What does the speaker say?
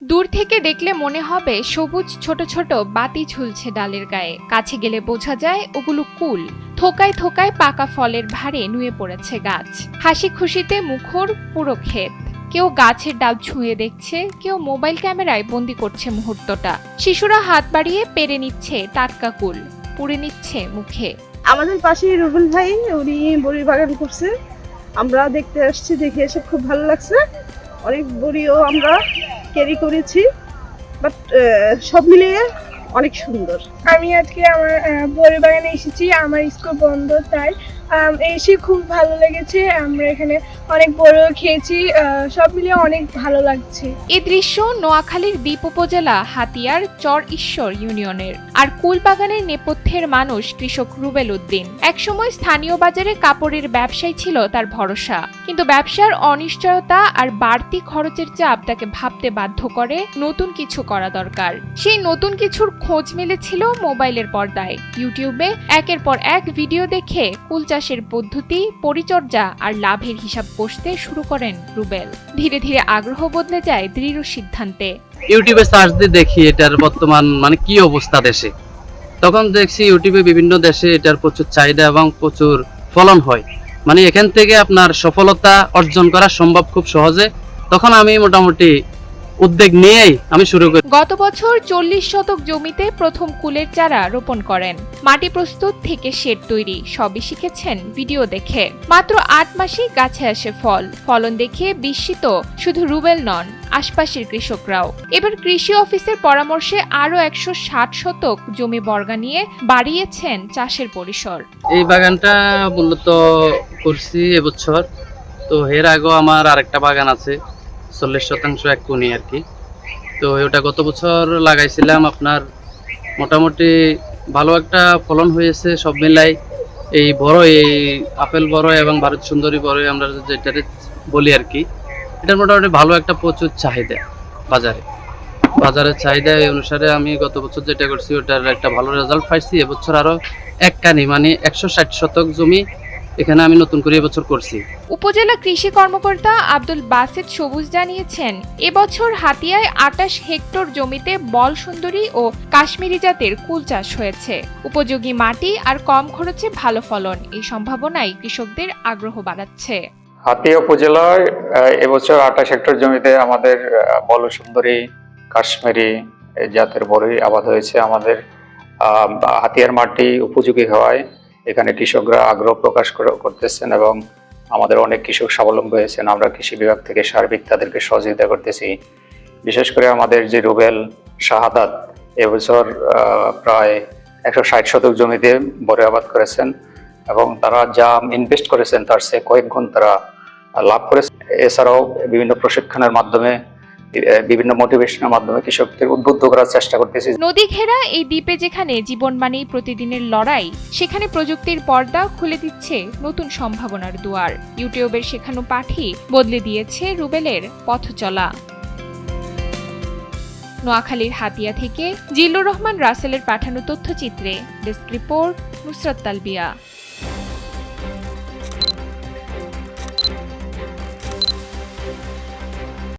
দূর থেকে দেখলে মনে হবে সবুজ ছোট ছোট বাতি ঝুলছে ডালের গায়ে, কাছে গেলে বোঝা যায় ওগুলো কুল। থোকায় থোকায় পাকা ফলের ভারে নুয়ে পড়েছে গাছ। হাসি খুশিতে মুখর পুরো ক্ষেত। কেউ গাছের ডাল ছুঁয়ে দেখছে, কেউ মোবাইল ক্যামেরায় বন্দি করছে মুহূর্তটা। শিশুরা হাত বাড়িয়ে পেরে নিচ্ছে টাটকা কুল, পুড়ে নিচ্ছে মুখে। আমাদের পাশে রুবেল ভাই, উনি বড়ির বাগান করছে, আমরা দেখতে আসছি, দেখে এসে খুব ভালো লাগছে। অনেক বড়িও আমরা ক্যারি করেছি, বাট সব মিলিয়ে অনেক সুন্দর। আমি আজকে আমার বড়ি বাগানে এসেছি, আমার স্কুল বন্ধ, তাই এসে খুব ভালো লেগেছে। আমরা এখানে অনেক বড় খেয়েছি, সব মিলিয়ে অনেক ভালো লাগছে। এই দৃশ্য নোয়াখালীর দ্বীপ উপজেলা হাতিয়ার চর ঈশ্বর ইউনিয়নের। আর কুলবাগানের নেপথ্যের মানুষ কৃষক রুবেল উদ্দিন। একসময় স্থানীয় বাজারে কাপড়ের ব্যবসায় ছিল তার ভরসা, কিন্তু ব্যবসার অনিশ্চয়তা আর বাড়তি খরচের চাপ তাকে ভাবতে বাধ্য করে নতুন কিছু করা দরকার। সেই নতুন কিছুর খোঁজ মিলেছিল মোবাইলের পর্দায়। ইউটিউবে একের পর এক ভিডিও দেখে কুল চাষের পদ্ধতি, পরিচর্যা আর লাভের হিসাব কষতে শুরু করেন রুবেল। ধীরে ধীরে আগ্রহ বদলে যায় দৃঢ় সিদ্ধান্তে। ইউটিউবে সার্চ দিয়ে দেখি এটার বর্তমান কি অবস্থা দেশে। তখন দেখছি ইউটিউবে বিভিন্ন দেশে এটার প্রচুর চাহিদা এবং প্রচুর ফলন হয়, এখান থেকে আপনার সফলতা অর্জন করা সম্ভব খুব সহজে। তখন আমি মোটামুটি উদ্যোগ নিয়েই আমি শুরু করি। গত বছর 40 শতক জমিতে প্রথম কুলের চারা রোপণ করেন। মাটি প্রস্তুত থেকে শেড তৈরি সবই শিখেছেন ভিডিও দেখে। মাত্র 8 মাসেই গাছে আসে ফল। ফলন দেখে বিস্মিত শুধু রুবেল নন, আশপাশের কৃষকরাও। এবার কৃষি অফিসের পরামর্শে আরো 160 শতক জমি বর্গা নিয়ে বাড়িয়েছেন চাষের পরিসর। এই বাগানটা মূলত করছি এবছর। তো এর আগেও আমার আরেকটা বাগান আছে, 40 শতাংশ এক কোণে আর কি। তো ওটা গত বছর লাগাইছিলাম, আপনার মোটামুটি ভালো একটা ফলন হয়েছে। সব মিলাই এই আপেল বড় এবং ভারত সুন্দরী বড় আমরা যেটা বলি আর কি, এটার মোটামুটি ভালো একটা প্রচুর চাহিদা বাজারের চাহিদা অনুসারে আমি গত বছর যেটা করছি ওটার একটা ভালো রেজাল্ট পাইছি। এবছর আরো এক কানি 160 শতক জমি এখানে আমি নতুন করে এবছর করছি। উপজেলা কৃষি কর্মকর্তা আব্দুল বাসেত সবুজ জানিয়েছেন, এবছর হাতিয়ায় 28 হেক্টর জমিতে বল সুন্দরী ও কাশ্মীরি জাতের কুল চাষ হয়েছে। উপযোগী মাটি আর কম খরচে ভালো ফলন, এই সম্ভাবনাই কৃষকদের আগ্রহ বাড়াচ্ছে। হাতিয়া উপজেলায় এবছর 28 হেক্টর জমিতে আমাদের বল সুন্দরী কাশ্মীরি জাতের বড়ি আবাদ হয়েছে। আমাদের হাতিয়ার মাটি উপযোগী হওয়ায় এখানে কৃষকরা আগ্রহ প্রকাশ করতেছেন এবং আমাদের অনেক কৃষক স্বাবলম্বী হয়েছেন। আমরা কৃষি বিভাগ থেকে সার্বিক তাদেরকে সহযোগিতা করতেছি। বিশেষ করে আমাদের যে রুবেল শাহাদাত এবছর প্রায় 160 শতক জমিতে বড়ি আবাদ করেছেন এবং তারা যা ইনভেস্ট করেছেন তার চেয়ে কয়েক গুণ তারা লাভ করেছেন। এছাড়াও বিভিন্ন প্রশিক্ষণের মাধ্যমে, বিভিন্ন মোটিভেশনের মাধ্যমে কৃষকদের উদ্বুদ্ধ করার চেষ্টা করতেছি। নদী ঘেরা এই দ্বীপে যেখানে জীবন মানেই প্রতিদিনের লড়াই, সেখানে প্রযুক্তির পর্দা খুলে দিচ্ছে নতুন সম্ভাবনার দুয়ার। ইউটিউবের শেখানো পাঠই বদলে দিয়েছে রুবেলের পথ চলা। নোয়াখালীর হাতিয়া থেকে জিল্লুর রহমান রাসেলের পাঠানো তথ্যচিত্রে ডেস্ক রিপোর্ট, নুসরাত তালবিয়া।